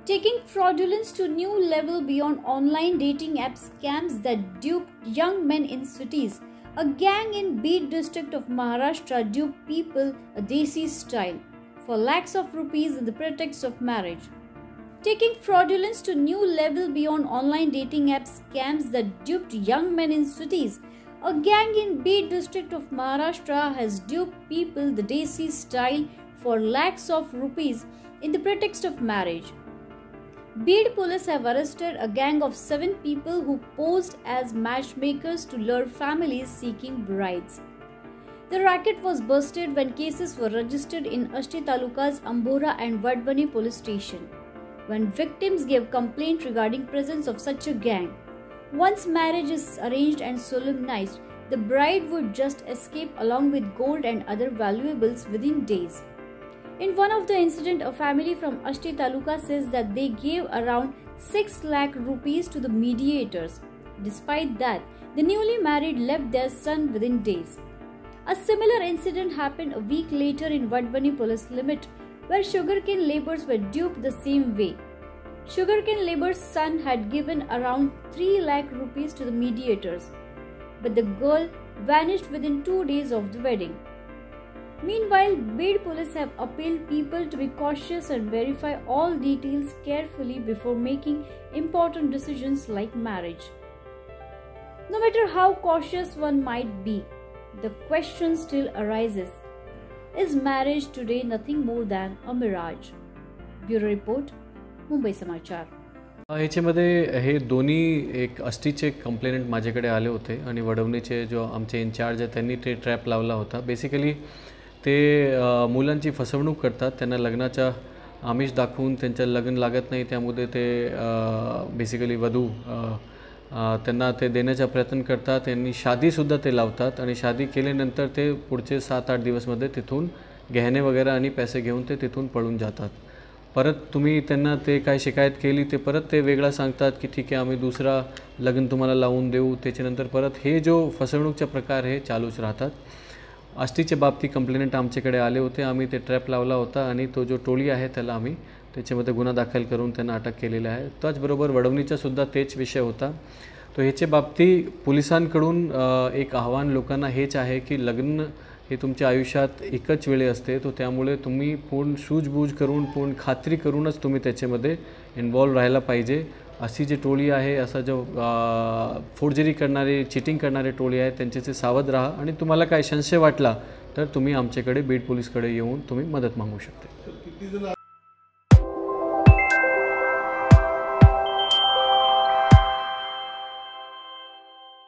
Taking fraudulence to new level beyond online dating app scams that duped young men in cities, a gang in Beed district of Maharashtra duped people a desi style for lakhs of rupees in the pretext of marriage. Taking fraudulence to new level beyond online dating app scams that duped young men in cities, a gang in Beed district of Maharashtra has duped people the desi style for lakhs of rupees in the pretext of marriage. Beed police have arrested a gang of 7 people who posed as matchmakers to lure families seeking brides. The racket was busted when cases were registered in Asti Taluka's Ambora and Vadvani police station, when victims gave complaint regarding presence of such a gang. Once marriage is arranged and solemnized, the bride would just escape along with gold and other valuables within days. In one of the incident, a family from Asti Taluka says that they gave around 6 lakh rupees to the mediators. Despite that, the newly married left their son within days. A similar incident happened a week later in Vadvani police limit, where sugarcane laborers were duped the same way. Sugarcane laborer's son had given around 3 lakh rupees to the mediators, but the girl vanished within 2 days of the wedding. Meanwhile, Beed police have appealed people to be cautious and verify all details carefully before making important decisions like marriage. No matter how cautious one might be, the question still arises: is marriage today nothing more than a mirage? Bureau Report, Mumbai Samachar. ह्याच्यामध्ये हे दोन्ही एक अस्टीचे complaint माझ्याकडे आले होते आणि वडवणीचे जो आमचे in-charge आहे त्यांनी ते ट्रॅप लावला होता. बेसिकली ते मुलांची फसवणूक करतात, त्यांना लग्नाचा आमिष दाखवून त्यांचं लग्न लागत नाही त्यामुळे ते बेसिकली वधू त्यांना ते देण्याचा प्रयत्न करतात. त्यांनी शादीसुद्धा ते लावतात आणि शादी केल्यानंतर ते पुढचे 7-8 दिवसमध्ये तिथून गहने वगैरे आणि पैसे घेऊन ते तिथून पळून जातात. परत तुम्ही त्यांना ते काय शिकायत केली ते परत ते वेगळा सांगतात की ठीक आहे आम्ही दुसरा लग्न तुम्हाला लावून देऊ. त्याच्यानंतर परत हे जो फसवणूकचा प्रकार हे चालूच राहतात. आष्टीच्या बाबतीत कंप्लेंट आमच्याकडे आले होते, आम्ही ते ट्रॅप लावला होता आणि तो जो टोळी आहे त्याला आम्ही त्याच्यामध्ये गुन्हा दाखल करून त्यांना अटक केलेला आहे. त्याचबरोबर वडवणीचा सुद्धा तेच विषय होता. तो ह्याच्या बाबतीत पोलिसांकडून एक आव्हान लोकांना हेच आहे की लग्न हे तुमच्या आयुष्यात एकच वेळे असते, तो त्यामुळे तुम्ही पूर्ण सूझबूझ करून पूर्ण खात्री करूनच तुम्ही त्याच्यामध्ये इन्वॉल्व राहायला पाहिजे. अशी जी टोळी आहे, असा जो फोर्जरी करणारे चिटिंग करणारे टोळी आहे त्यांच्याचे सावध राहा आणि तुम्हाला काय संशय वाटला तर तुम्ही आमच्याकडे बीड पोलीसकडे येऊन तुम्ही मदत मागू शकता.